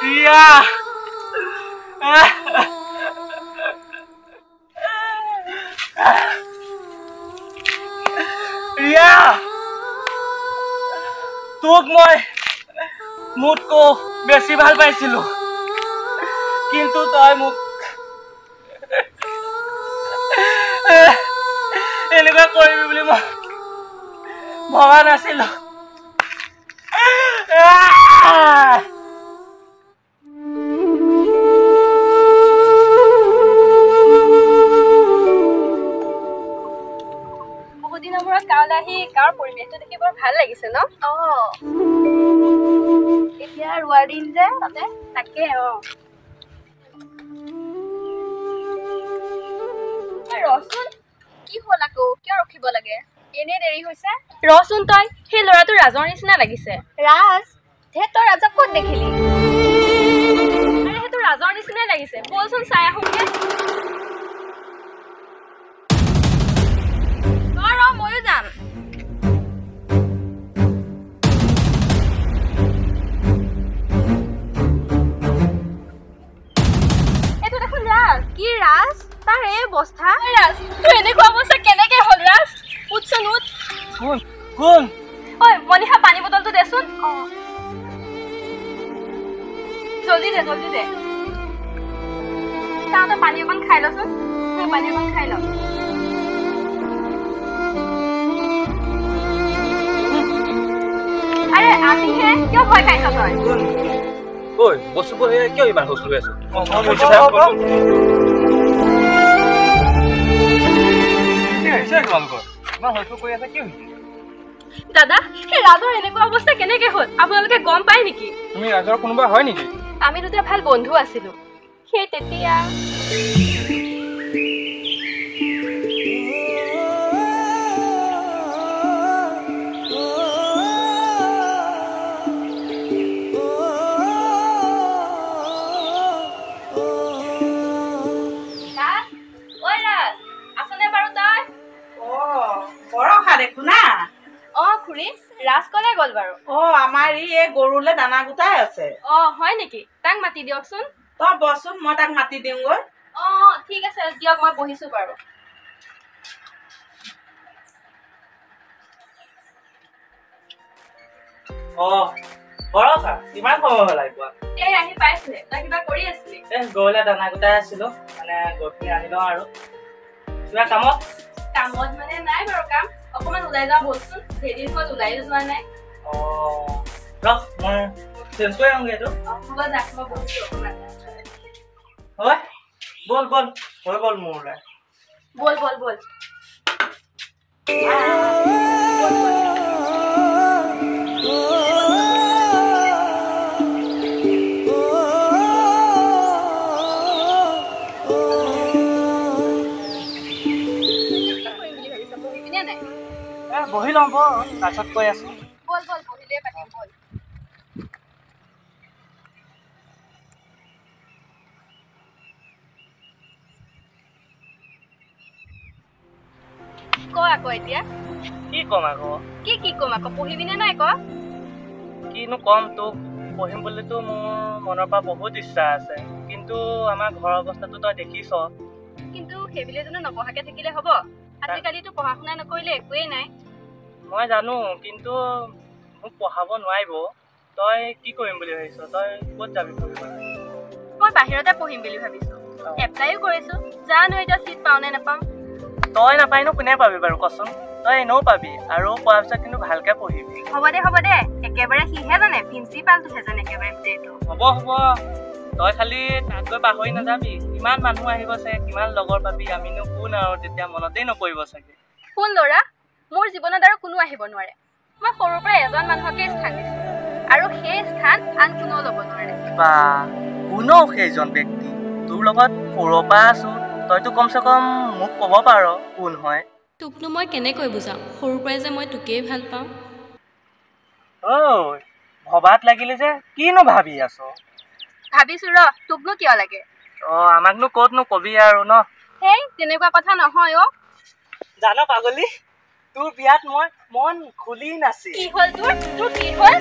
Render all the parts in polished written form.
ৰিয়া ৰিয়া তোক মই মোতকৈ বেছি ভাল পাইছিলো কিন্তু তই মোক এনেকুৱা কৰিবি বুলি মই ভবা নাছিলো বহুদিনৰ মূৰত গাঁৱলৈ আহি গাঁৱৰ পৰিৱেশটো দেখি বৰ ভাল লাগিছে ন এতিয়া ৰোৱাৰ দিন যে তাতে তাকে ৰচোন কি হ'ল আকৌ কিয় ৰখিব লাগে এনে দেৰি হৈছে ৰচোন তই সেই ল'ৰাটো ৰাজৰ নিচিনা লাগিছে ৰাজ তই ৰাজক ক'ত দেখিলি আৰে সেইটো ৰাজৰ নিচিনাই লাগিছে বলচোন চাই আহোঁগে ময়ো যাম এইটো দেখোন ৰাজ কি ৰাজ তাৰ এই অৱস্থা ৰাজ তোৰ এনেকুৱা অৱস্থা কেনেকে হ'ল ৰাজ উঠচোন উঠ কোন ঐ মনিষা পানী বটলটো দেচোন জলদি দে তই পানী অকণ খাই লচোন পানী অকণ খাই ল আরে আমি হে কিয় ভয় খাইছ তই ওই বসু বহে কিয় ইমান হুছ হৈ আছে দাদা সেই ৰাজৰ এনেকুৱা অৱস্থা কেনেকে হ'ল আপোনালোকে গম পায় নেকি তুমি ৰাজৰ কোনোবা হয় নেকি আমি দুটা ভাল বন্ধু আছিলো সেই তেতিয়া ৰাজ কলে গল বাৰু আমাৰ এই গৰুলে দানা গুটাই আছে হয় নেকি তাক মাতি দিয়কচোন তই বচোন মই তাক মাতি দিওঁগৈ ঠিক আছে দিয়ক মই বহিছো বাৰু বৰষা কিমান সময় হ'ল আহিব এই আহি পাইছিলে তই কিবা কৰি আছিলি গৰুলে দানা গোটাই আছিলো মানে গৰুখিনি আনি লওঁ আৰু কিবা কামত মানে নাই বাৰু কাম অকমান ওলাই যাওঁ বলচোন সেইদিন হ'ল ওলাই যোৱা নাই ৰখ মই চেঞ্জ কৰি আহোঁগৈ এইটো হ'ব যাক মই বহিছো অকমান হয় বল হৈ গ'ল মোৰ ওলাই বল বহি লওঁ তাৰপিছত কৈ আছো বল বহিলে পাতিম বল ক আকৌ এতিয়া কি কম আকৌ পঢ়িবিনে নাই ক কিনো কম তোক পঢ়িম বুলিতো মোৰ মনৰ পৰা বহুত ইচ্ছা আছে কিন্তু আমাৰ ঘৰৰ অৱস্থাটো তই দেখিছ কিন্তু সেইবিলে জানো নপঢ়াকে থাকিলে হ'ব আজিকালিতো পঢ়া শুনা নকৰিলে একোৱেই নাই মই জানো কিন্তু মোক পঢ়াব নোৱাৰিব তই কি কৰিম বুলি ভাবিছ তই ক'ত যাবি মই বাহিৰতে পঢ়িম বুলি ভাবিছো এপ্লাইও কৰিছো জানো এতিয়া চিট পাওঁ নে নাপাওঁ তই নাপাইনো কোনে পাবি বাৰু কচোন তই এনেও পাবি আৰু পোৱাৰ পিছত কিন্তু ভালকে পঢ়িবি হ'ব দে একেবাৰে সিহে জানে প্ৰিন্সিপালটোহে জানে একেবাৰে গোটেইটো হ'ব তই খালি তাত গৈ পাহৰি নাযাবি কিমান মানুহ আহিব চাগে কিমান লগৰ পাবি আমিনো কোন আৰু তেতিয়া মনতেই নপৰিব চাগে কোন ল'ৰা মোৰ জীৱনত আৰু কোনো আহিব নোৱাৰে মই সৰুৰ পৰা এজন মানুহকে স্থান দিছো আৰু সেই স্থান আন কোনেও ল'ব নোৱাৰে বা কোনও সেইজন ব্যক্তি তোৰ লগত সৰুৰ পৰা আছো তইতো কমচে কম মোক ক'ব পাৰ কোন হয় তোকনো মই কেনেকৈ বুজাম সৰুৰ পৰাই যে মই তোকেই ভাল পাওঁ ভবাত লাগিলে যে কিনো ভাবি আছ ভাবিছো তোকনো কিয় লাগে আমাকনো ক'তনো কবি আৰু ন হেই তেনেকুৱা কথা নহয় জান পাগলী তোৰ বিয়াত মই মন খুলি নাছিল কি হ'ল তোৰ কি হ'ল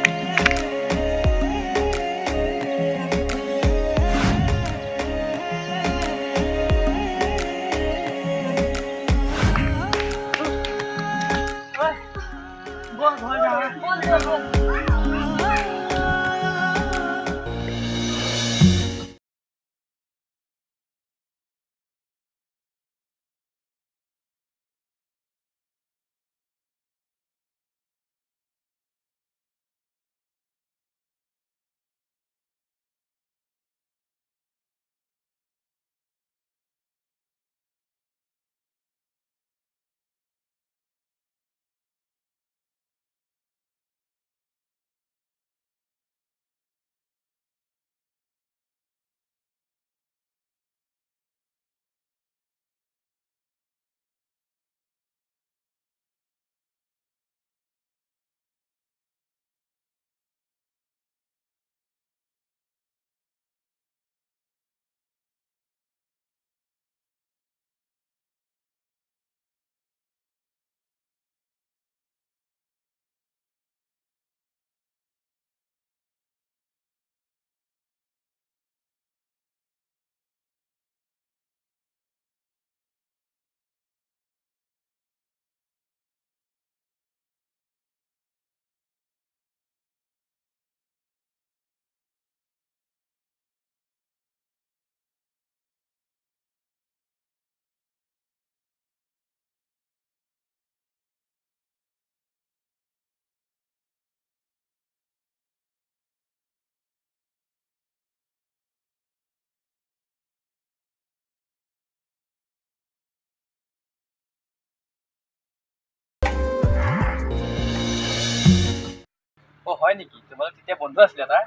হয় নেকি? তোমালোক তেতিয়া বন্ধু আছিলে তাৰ?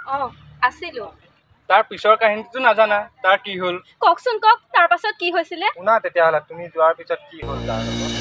আছিলো। তাৰ পিছৰ কাহিনীটো নাজানা? তাৰ কি হ'ল? কওকচোন কওক, তাৰ পাছত কি হৈছিলে? শুনা তেতিয়াহ'লে, তুমি যোৱাৰ পিছত কি হ'ল তাৰ লগত?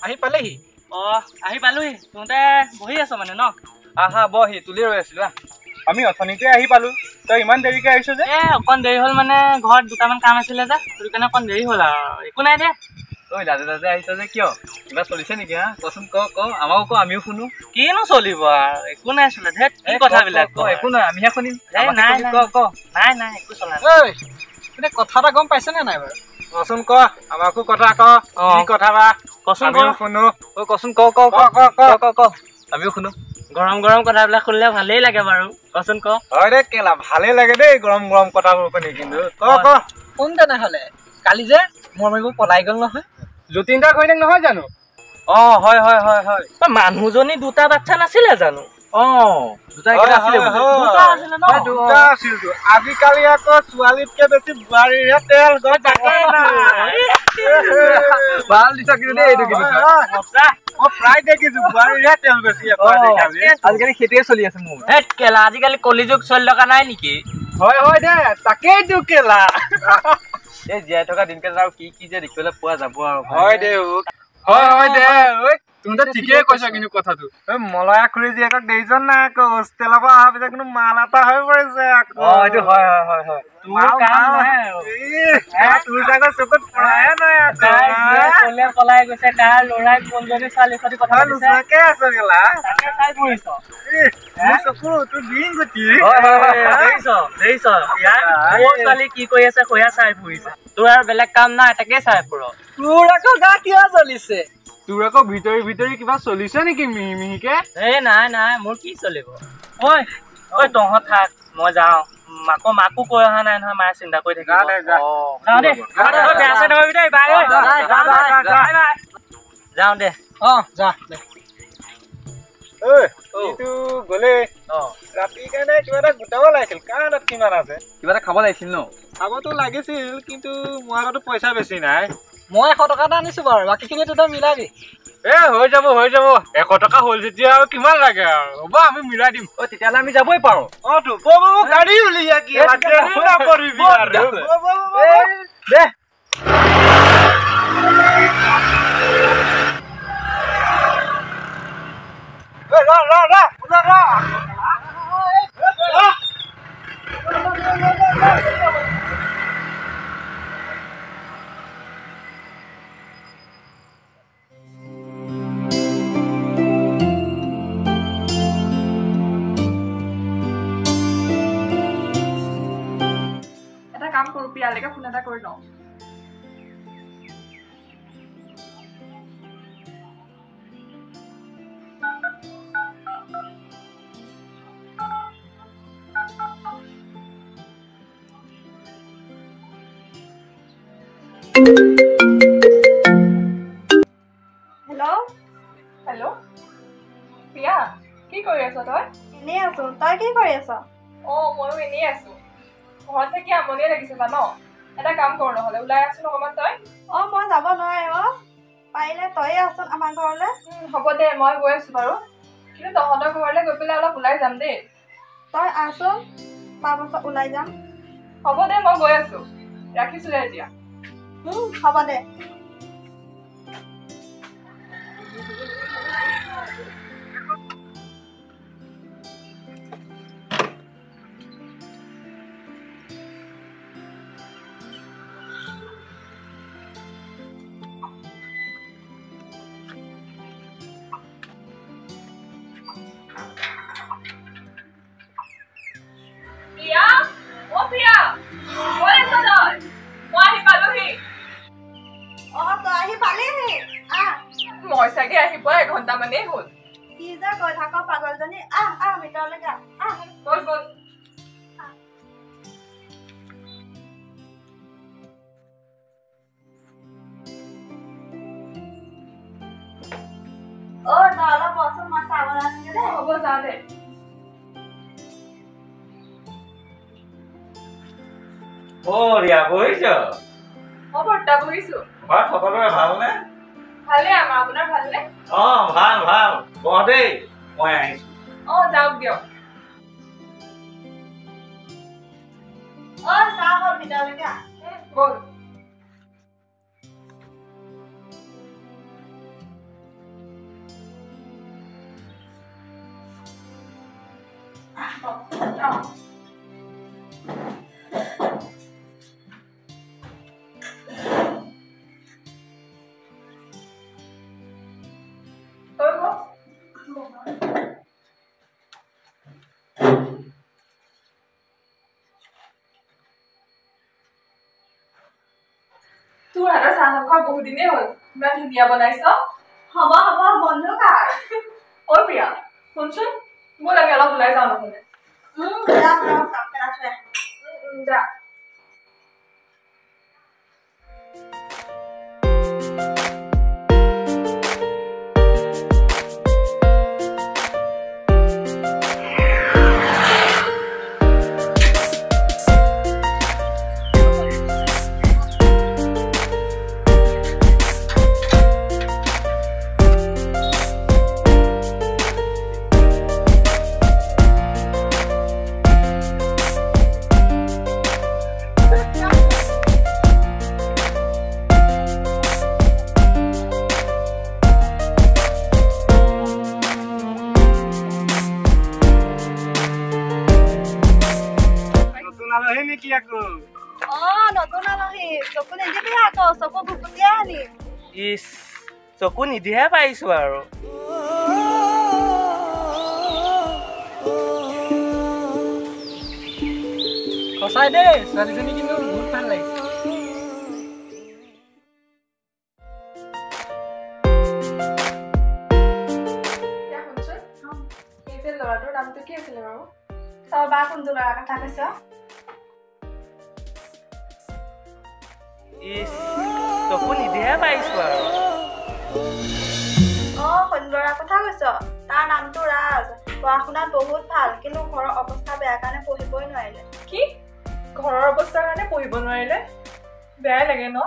আহি পালেহি? আহি পালোহি। তহঁতে বহি আছ মানে ন? আহা বহি, তুলি ৰৈ আছিলো। আমি অথনিতে আহি পালো, তই ইমান দেৰিকে আহিছ যে? অকণ দেৰি হ'ল মানে ঘৰত দুটামান কাম আছিলে যে, সেইটো কাৰণে অকণ দেৰি হ'ল আৰু। একো নাই দে। তই লাজে আহিছ যে কিয়? কিবা চলিছে নেকি? কচোন ক আমাকো ক, আমিও শুনো। কিনো চলিব আৰু, একো নাই চলে। ধেত কি কথাবিলাক ক। একো নাই, আমিহে শুনিম। নাই একো চলা নাই। কথা এটা গম পাইছ নে নাই বাৰু? কচোন ক, আমাকো কথা ক। কি কথা বা? কচোন ক। শুনো। কচোন ক আমিও শুনো। গৰম গৰম কথাবিলাক শুনিলে ভালেই লাগে বাৰু। কচোন ক। হয় দে কেলা, ভালেই লাগে দেই গৰম গৰম কথাবোৰ শুনি। কিন্তু ক কোন তেনেহ'লে? কালি যে মোৰ মাৰিব পলাই গ'ল নহয়। যতীন দাৰ ঘৈণীয়েক নহয় জানো? হয়। মানুহজনী দুটা বাচ্চা নাছিলে জানো? আজিকালি আকৌ ছোৱালীতকে বেছি বোৱাৰীহে তেল। ভাল দিছা কিন্তু দেই, এইটো কিন্তু মই প্ৰায় দেখিছো বোৱাৰীহে তেল বেছি। আজিকালি সেইটোৱে চলি আছে মোৰ। কেলা, আজিকালি কলিযুগ চলি থকা নাই নেকি? হয় দে, তাকেইতো কেলা। এই জীয়াই থকা দিনকেইটা আৰু কি যে দেখিবলৈ পোৱা যাব আৰু। হয় দে তহঁতে ঠিকেই কৈছ কিন্তু কথাটো। মলয়া খুৰী জীয়েকক দেৰিজন নাই আকৌ, হোষ্টেলৰ পৰা অহাৰ পিছত কিন্তু মাল এটা হৈ পৰিছে আকৌ। এইটো হয়। তোৰ চাগৈ চকুত পৰাহে নাই আকৌ। পলাই গৈছে, কাৰ ল'ৰাই কোনজনী ছোৱালীৰ সৈতে কথা পাতিছে? নোচোৱাকে আছ কেলা। তাকে চাই ফুৰিছ। মোৰ চকু তোৰ দিন গতি। দেখিছ মোৰ ছোৱালী কি কৰি আছে সয়া চাই ফুৰিছে। তোৰ আৰু বেলেগ কাম নাই, তাকে চাই ফুৰ। তোৰ আকৌ গা কিয় জ্বলিছে? তোৰ আকৌ ভিতৰি কিবা চলিছে নেকি মিহিকে? নাই, মোৰ কি চলিব? ঐ তহঁত থাক, মই যাওঁ। মাকো কৈ অহা নাই নহয়, মায়ে চিন্তা কৰি থাকিব। যাওঁ দে। যা দে। গলে ৰাতি কাৰণে কিবা এটা গোটাব লাগিছিল। কাৰ হাতত কিমান আছে? কিবা এটা খাব লাগিছিল ন? খাবতো লাগিছিল, কিন্তু মোৰ হাততো পইচা বেছি নাই। মই 100 টকা এটা আনিছো বাৰু, বাকীখিনি তই মিলাবি। হৈ যাব 100 টকা হ'ল যেতিয়া আৰু কিমান লাগে আৰু। হ'ব আমি মিলাই দিম। তেতিয়াহ'লে আমি যাবই পাৰো। গাড়ী উলিয়া কি দে। এটা কাম কৰো, পিয়ালৈকে ফোন এটা কৰি লওঁ। হেল্ল' প্ৰিয়া, কি কৰি আছ তই? এনেই আছো, তই কি কৰি আছ? ময়ো এনেই আছো। ঘৰত থাকি আমনিয়ে লাগিছে জান। এটা কাম কৰো নহ'লে, ওলাই আছোন অকণমান তই। মই যাব নোৱাৰো। পাৰিলে তয়ে আছোন আমাৰ ঘৰলৈ। হ'ব দে, মই গৈ আছো বাৰু। কিন্তু তহঁতৰ ঘৰলৈ গৈ পেলাই অলপ ওলাই যাম দেই। তই আছোন, তাৰপাছত ওলাই যাম। হ'ব দে, মই গৈ আছো। ৰাখিছো দে এতিয়া। হ'ব দে। মই চাগে আহি পোৱা এঘণ্টা মানেই হ'ল। কি যে কৈ থাক পাগলজনী, ভিতৰলৈ যা। বল। হ'ব যা দে ৰিয়া বহিছ বৰ্তা বহিছো ঘৰত সকলোৰে ভালনে ভালে আমাৰ আপোনাৰ ভালনে ভাল ভাল বহ দেই মই আহিছো যাওক দিয়ক চাহ হ'ল ভিতৰলৈকে বল তোৰ হাতৰ চাহ নোখোৱা বহুত দিনেই হ'ল ইমান ধুনীয়া বনাইছ হ'ব বন্ধু কাৰ প্ৰিয়া শুনচোন ব'ল আমি অলপ ওলাই যাওঁ নহ'লে যা নেকি আকৌ নতুন আলহী চকু নিদিবি আকৌ চকু ভুকুটিয়াই আনিম ইছ চকু নিদিহে পাৰিছো আৰু সঁচাই দেই ছোৱালীজনী কিন্তু বহুত ভাল লাগিছে শুনচোন এই যে ল'ৰাটোৰ নামটো কি আছিলে বাৰু তই বা কোনটো ল'ৰাৰ কথা কৈছ ইছ চকু নিদিহে পাৰিছো আৰু কোন ল'ৰাৰ কথা কৈছ তাৰ নামটো ৰাজ পঢ়া শুনাত বহুত ভাল কিন্তু ঘৰৰ অৱস্থা বেয়া কাৰণে পঢ়িবই নোৱাৰিলে কি ঘৰৰ অৱস্থাৰ কাৰণে পঢ়িব নোৱাৰিলে বেয়াই লাগে ন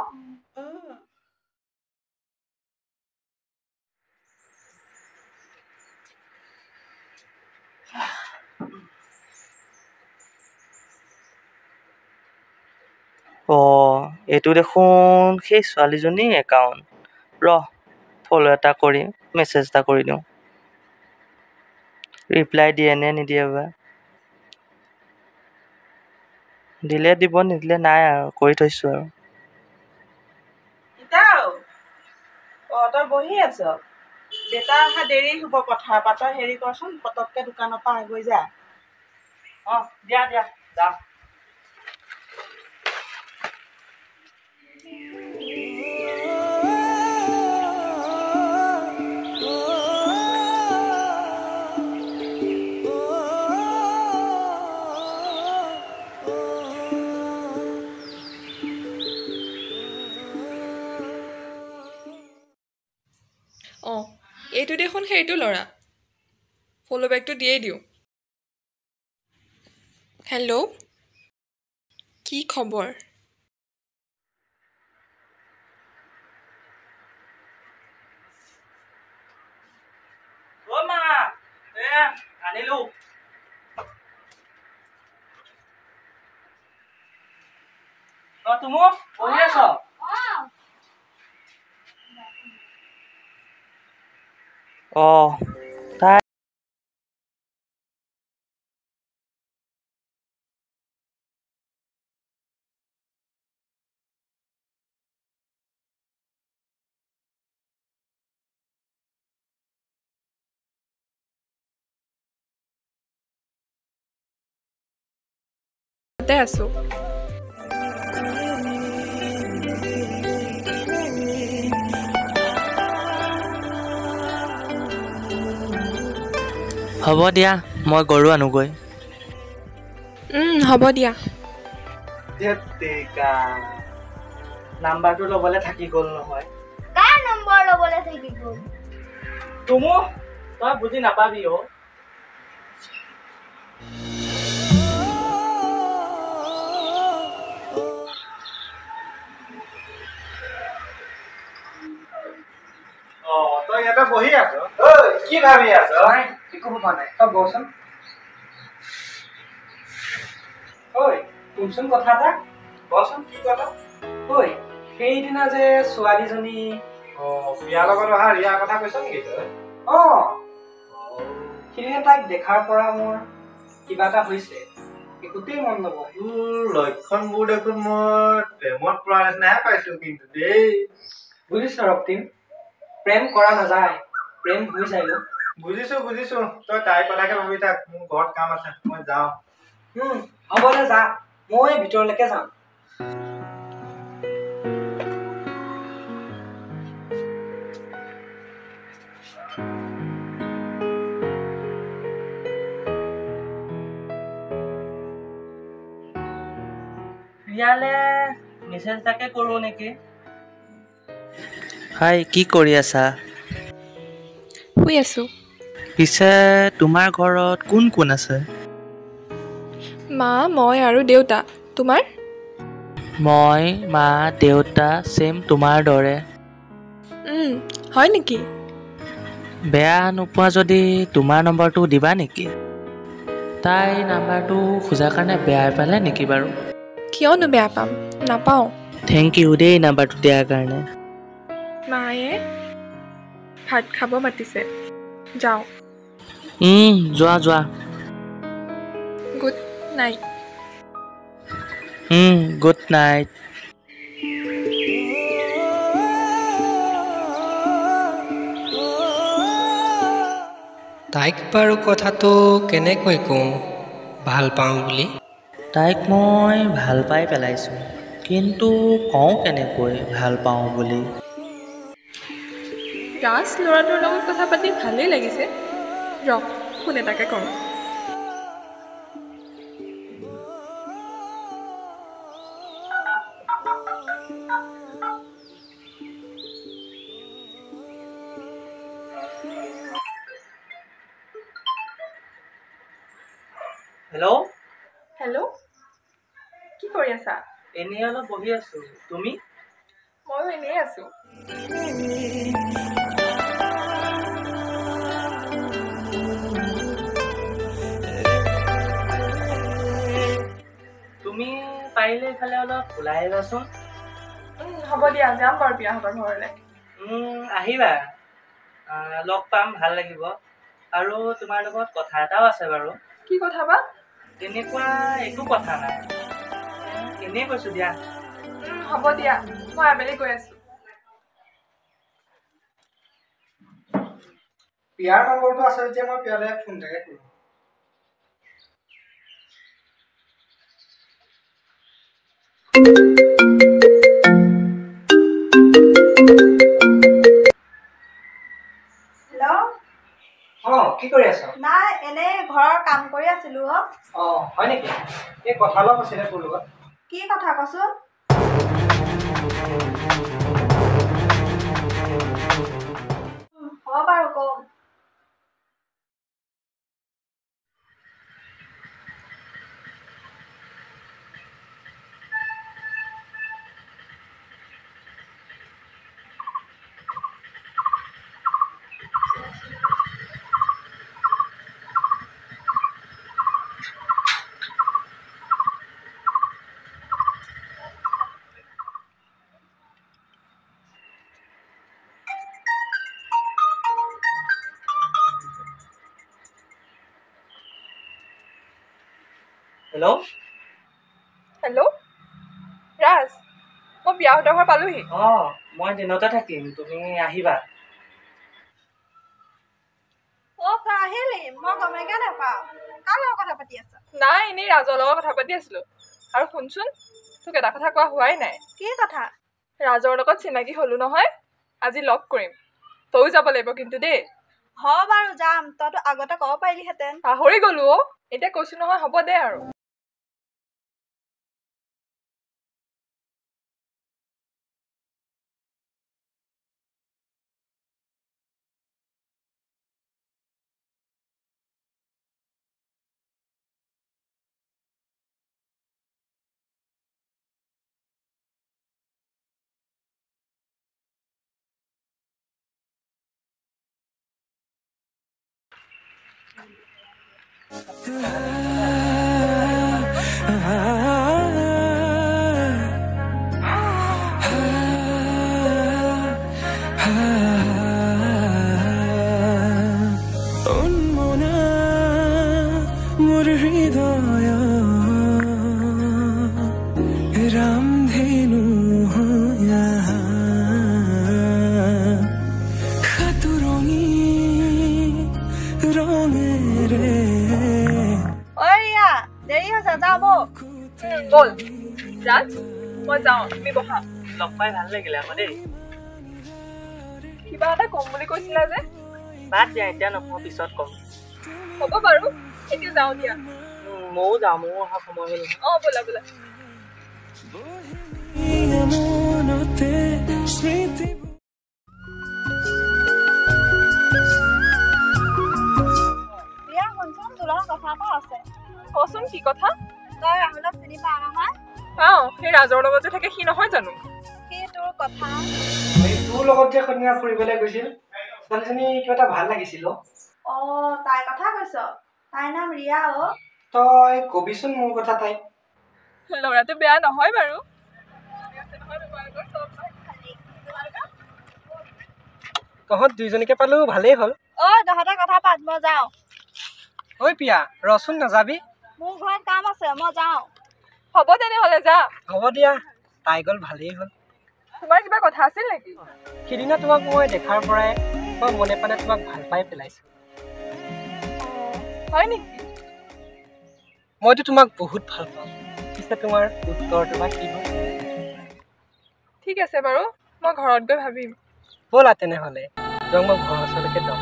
এইটো দেখোন সেই ছোৱালীজনীৰ একাউণ্ট ফ'ল' এটা কৰি মেছেজ এটা কৰি দিওঁ ৰিপ্লাই দিয়ে নে নিদিয়ে বা দিলে দিব নিদিলে নাই আৰু কৰি থৈছোঁ আৰু তই বহি আছ দেউতা অহা দেৰি হ'ব পথাৰৰ পৰা তই হেৰি কৰচোন পতককে দোকানৰ পৰা গৈ যা দিয়া যাম এইটো দেখোন সেইটো ল'ৰা ফ'ল' বেকটো দিয়েই দিওঁ হেল্ল' কি খবৰ মা আনিলো তুমি বহি আছ তাই আছো হ'ব দিয়া মই গৰু আনোগৈ হ'ব দিয়া নাম্বাৰটো ল'বলৈ থাকি গ'ল নহয় কাৰ নম্বৰ ল'বলৈ থাকি গ'ল তুমি তই বুজি নাপাবি তই বহি আছ ঐ কি ভাবি আছ একো হোৱা নাই তই বচোন ঐ শুনচোন কথা এটা বচোন কি কথা ঐ সেইদিনা যে ছোৱালীজনী বিয়াৰ লগত অহা ৰিয়াৰ কথা কৈছ নেকি তই সেইদিনা তাইক দেখাৰ পৰা মোৰ কিবা এটা হৈছে একোতেই মন নবহে তোৰ লক্ষণবোৰ দেখোন মই প্ৰেমত পৰা নিচিনাহে পাইছো কিন্তু দেই বুজিছ ৰক্তিম প্ৰেম কৰা নাযায় প্ৰেম হৈ যায় বুজিছো তই তাইৰ কথাকে ভাবি থাক মোৰ ঘৰত কাম আছে মই যাওঁ হ'ব দে যা মই ভিতৰলৈকে যাম ৰিয়ালে মেছেজ এটাকে কৰোঁ নেকি হাই কি কৰি আছা শুই আছোঁ পিছে তোমাৰ ঘৰত কোন কোন আছে মা মই আৰু দেউতা তোমাৰ মই মা দেউতা ছেম তোমাৰ দৰে হয় নেকি বেয়া নোপোৱা যদি তোমাৰ নম্বৰটো দিবা নেকি তাই নাম্বাৰটো খোজাৰ কাৰণে বেয়া পালে নেকি বাৰু কিয়নো বেয়া পাম নাপাওঁ থেংক ইউ দেই নাম্বাৰটো দিয়াৰ কাৰণে মায়ে ভাত খাব মাতিছে যাওঁ যোৱা গুড নাইট গুড নাইট তাইক বাৰু কথাটো কেনেকৈ কওঁ ভাল পাওঁ বুলি তাইক মই ভাল পাই পেলাইছোঁ কিন্তু কওঁ কেনেকৈ ভাল পাওঁ বুলি ৰাজ ল'ৰাটোৰ লগত কথা পাতি ভালেই লাগিছে ৰহ ফোন এটাকে কৰোঁ হেল্ল' হেল্ল' কি কৰি আছা এনেই অলপ বহি আছো তুমি ময়ো এনেই আছোঁ তুমি পাৰিলে এইফালে অলপ ওলাই আহিবাচোন হ'ব দিয়া যাম বাৰু বিয়াহঁতৰ ঘৰলৈ আহিবা লগ পাম ভাল লাগিব আৰু তোমাৰ লগত কথা এটাও আছে বাৰু কি কথা বা তেনেকুৱা একো কথা নাই এনেই কৈছো দিয়া হ'ব দিয়া মই আবেলি গৈ আছোঁ বিয়াৰ নম্বৰটো আছে যেতিয়া মই বিয়ালৈ ফোন এটাকে কৰোঁ হেল্ল' কি কৰি আছ নাই এনেই ঘৰৰ কাম কৰি আছিলো হয় নেকি এই কথা অলপ আছিলে তোৰ লগত কি কথা কচোন হ'ব বাৰু কম হেল্ল' হেল্ল' ৰাজ মই বিয়াহঁতৰ ঘৰ পালোহি মই দিনতে থাকিম তুমি আহিবা তই আহিলি মই গমেই নাপাওঁ কাৰ লগত কথা পাতি আছ নাই এনেই ৰাজৰ লগত কথা পাতি আছিলোঁ আৰু শুনচোন তোক এটা কথা কোৱা হোৱাই নাই কি কথা ৰাজৰ লগত চিনাকি হ'লো নহয় আজি লগ কৰিম তয়ো যাব লাগিব কিন্তু দেই হয় বাৰু যাম তইতো আগতে ক'ব পাৰিলিহেঁতেন পাহৰি গ'লো এতিয়া কৈছো নহয় হ'ব দে আৰু বল ৰাজ মই যাওঁ তুমি বহা লগ পাই ভাল লাগিলে আকৌ দেই কিবা এটা কম বুলি কৈছিলা যে বাদ দিয়া এতিয়া নকওঁ পিছত কম হ'ব বাৰু এতিয়া যাওঁ দিয়া ময়ো যাওঁ ময়ো অহা সময় হ'ল ব'লা ব'লা কচোন কি কথা তই ৰাহুলক চিনি পাৱ নহয় পাওঁ সেই ৰাজৰ লগত যে থাকে সি নহয় জানো কি তোৰ কথা তোৰ লগত যে সন্ধিয়া ফুৰিবলৈ গৈছিল ছোৱালীজনী কিবা এটা ভাল লাগিছিল তাইৰ কথা কৈছ তাইৰ নাম ৰিয়া তই কবিচোন মোৰ কথা তাইক ল'ৰাটো বেয়া নহয় বাৰু তহঁত দুইজনীকে পালো ভালেই হ'ল তহঁতৰ কথা পাত মই যাওঁ ঐ পিয়া ৰচোন নাযাবি মোৰ ঘৰত কাম আছে মই যাওঁ হ'ব তেনেহ'লে যা হ'ব দিয়া তাই গ'ল ভালেই হ'ল তোমাৰ কিবা কথা আছিল নেকি সিদিনা তোমাক মই দেখাৰ পৰাই মই মনে পানে তোমাক ভাল পাই পেলাইছো হয় নেকি মইতো তোমাক বহুত ভাল পাওঁ পিছে তোমাৰ উত্তৰটো বা কি হ'ল ঠিক আছে বাৰু মই ঘৰত গৈ ভাবিম ব'লা তেনেহ'লে যাওঁ মই ঘৰৰ ওচৰলৈকে যাওঁ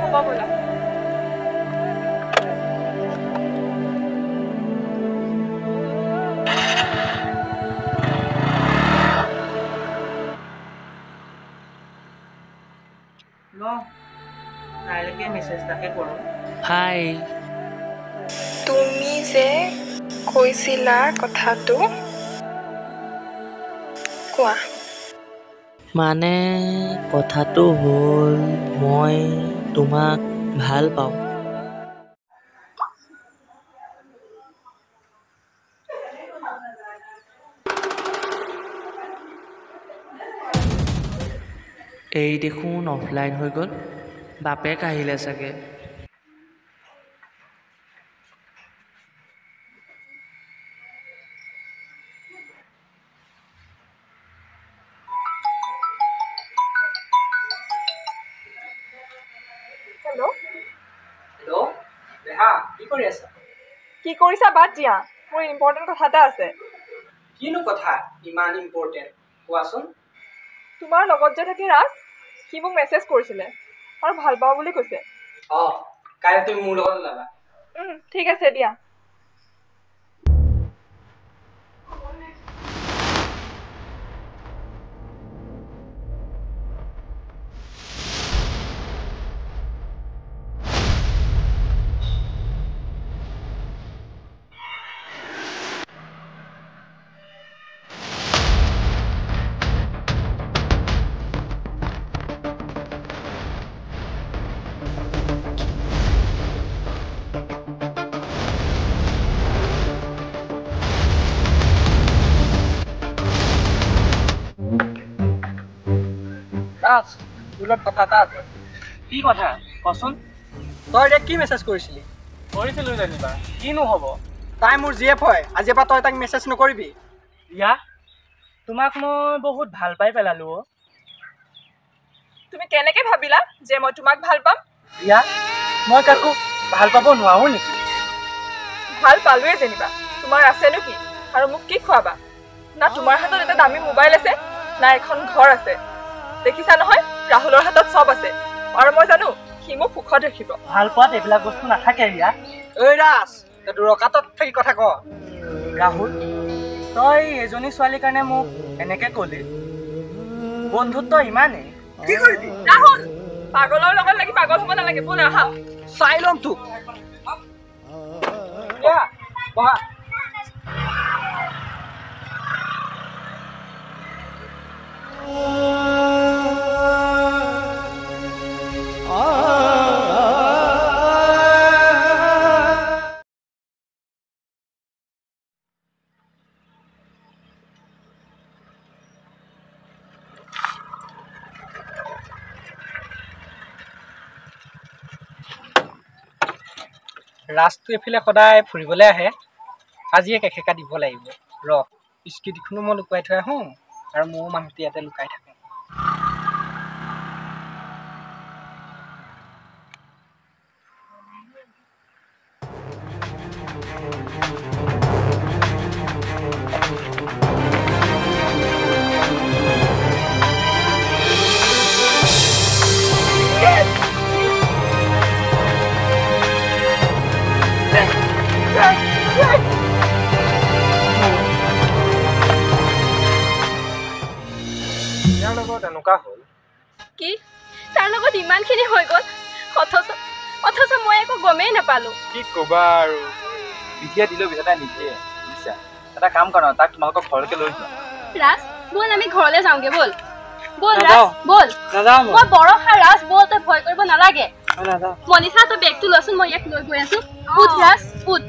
হ'ব ব'লা তাইলৈকে মেছেজ এটাকে কৰোঁ হাই তুমি যে কৈছিলা কথাটো কোৱা মানে কথাটো হ'ল মই তোমাক ভাল পাওঁ এই দেখোন অফলাইন হৈ গ'ল বাপেক আহিলে চাগে হেল্ল' দেহা কি কৰি আছা কি কৰিছা বাদ দিয়া মোৰ ইম্পৰ্টেণ্ট কথা এটা আছে কিনো কথা ইমান ইম্পৰ্টেণ্ট কোৱাচোন তোমাৰ লগত যে থাকে ৰাজ সি মোক মেছেজ কৰিছিলে আৰু ভাল পাওঁ বুলি কৈছে কাইলৈ তুমি মোৰ লগত ওলাবা ঠিক আছে দিয়া তোৰ লগত কথা এটা আছে কি কথা কচোন তই এতিয়া কি মেছেজ কৰিছিলি কৰিছিলোঁ যেনিবা কিনো হ'ব তাই মোৰ জিএফ হয় আজিৰ পৰা তই তাক মেছেজ নকৰিবি ৰিয়া তোমাক মই বহুত ভাল পাই পেলালোঁ তুমি কেনেকে ভাবিলা যে মই তোমাক ভাল পাম ৰিয়া মই কাকো ভাল পাব নোৱাৰোঁ নেকি ভাল পালোৱে যেনিবা তোমাৰ আছেনো কি আৰু মোক কি খুৱাবা না তোমাৰ হাতত এটা দামী মোবাইল আছে না এখন ঘৰ আছে দেখিছা নহয় ৰাহুলৰ হাতত চব আছে আৰু মই জানো সি মোক সুখত ৰাখিব ভাল পোৱাত এইবিলাক বস্তু নাথাকে ৰিয়া ঐ ৰাজ তই ৰকাতত থাকি কথা ক ৰাহুল তই এজনী ছোৱালীৰ কাৰণে মোক এনেকে ক'লি বন্ধুত্ব ইমানেই কি কৰিবি ৰাহুল পাগলৰ লগত লাগি পাগল হ'ব নালাগে ব'ল আহা চাই ল'ম তোক বহা ৰাজটো এফালে সদায় ফুৰিবলৈ আহে আজি এক এখেকা দিব লাগিব ৰ স্কুটিখনো মই লুকুৱাই থৈ আহোঁ আৰু ময়ো মানুহটো ইয়াতে লুকাই থাকোঁ এনেকুৱা হ'ল কি তাৰ লগত ইমানখিনি হৈ গ'ল অথচ মই একো গমেই নাপালোঁ কি ক'বা আৰু বিধিয়ে দিলেও বিধাতাই নিদিয়ে বুজিছা এটা কাম কৰা তাক তোমালোকৰ ঘৰলৈকে লৈ যোৱা ৰাজ ব'ল আমি ঘৰলৈ যাওঁগে ব'ল ব'ল নাযাওঁ। ৰাজ ব'ল নাযাওঁ মই বৰষা ৰাজ ব'ল তই ভয় কৰিব নালাগে মই নাযাওঁ মনিষা তই বেগটো লচোন মই ইয়াক লৈ গৈ আছোঁ উঠ ৰাজ উঠ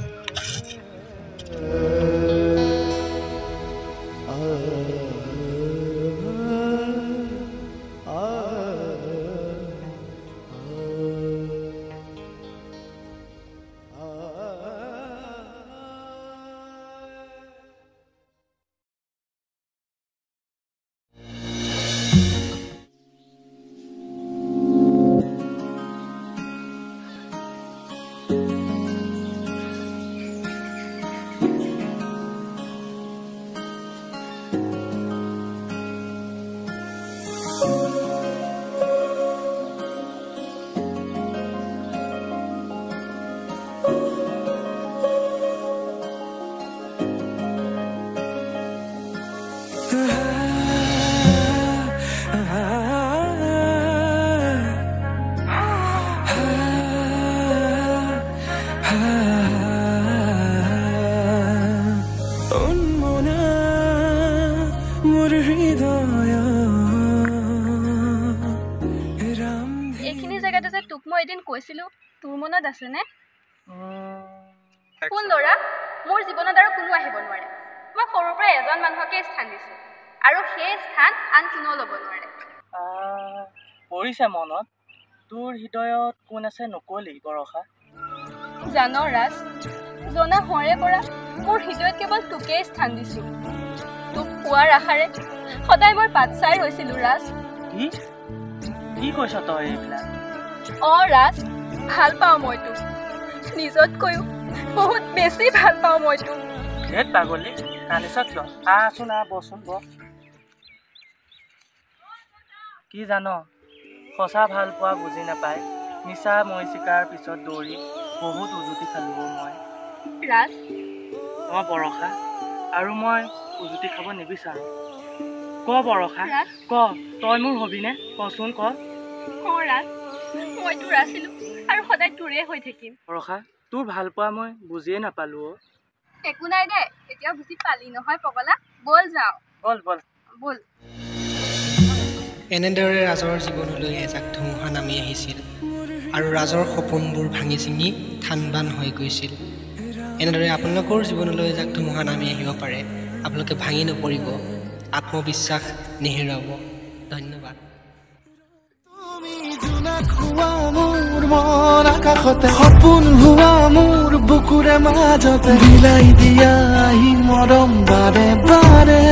এইখিনি জেগাতে যে তোক মই এদিন কৈছিলোঁ তোৰ মনত আছেনে কোন ল'ৰা মোৰ জীৱনত আৰু কোনো আহিব নোৱাৰে মই সৰুৰ পৰা এজন মানুহকে স্থান দিছোঁ আৰু সেই স্থান আন কোনেও ল'ব নোৱাৰে পৰিছে মনত তোৰ হৃদয়ত কোন আছে নকলি বৰষা জান ৰাজ জনা হৰে পৰা মোৰ হৃদয়ত কেৱল তোকেই স্থান দিছোঁ তোক পোৱাৰ আশাৰে সদায় মই পাতচাই হৈছিলোঁ ৰাজ কি কৈছ তই এইবিলাক ৰাজ ভাল পাওঁ মই তোক নিজতকৈও বহুত বেছি ভাল পাওঁ মই তোক ধেত পাগলী কান্দিছ কিয় আহচোন বচোন ব কি জান সঁচা ভাল পোৱা বুজি নাপায় নিচা মই চিকাৰ পিছত দৌৰি বহুত উজুতি খালোঁ মই ৰাজ মই বৰষা আৰু মই উজুতি খাব নিবিচাৰোঁ ক বৰষা ক তই মোৰ হবিনে কচোন ক ৰাজ মই তোৰ আছিলোঁ আৰু সদায় তোৰে হৈ থাকিম বৰষা তোৰ ভাল পোৱা মই বুজিয়ে নাপালোঁ একো নাই দে এতিয়া বুজি পালি নহয় পগলা ব'ল যাওঁ বল বল ব'ল এনেদৰে ৰাজৰ জীৱনলৈ এজাক ধুমুহা নামি আহিছিল আৰু ৰাজৰ সপোনবোৰ ভাঙি চিঙি থানবান হৈ গৈছিল এনেদৰে আপোনালোকৰ জীৱনলৈ এজাক ধুমুহা নামি আহিব পাৰে আপোনালোকে ভাঙি নপৰিব আত্মবিশ্বাস নেহেৰুৱাব ধন্যবাদ মোৰ মন আকাশতে সপোন হোৱা মোৰ বুকুৰে মাজতে বিলাই দিয়া মৰম বাৰে বাৰে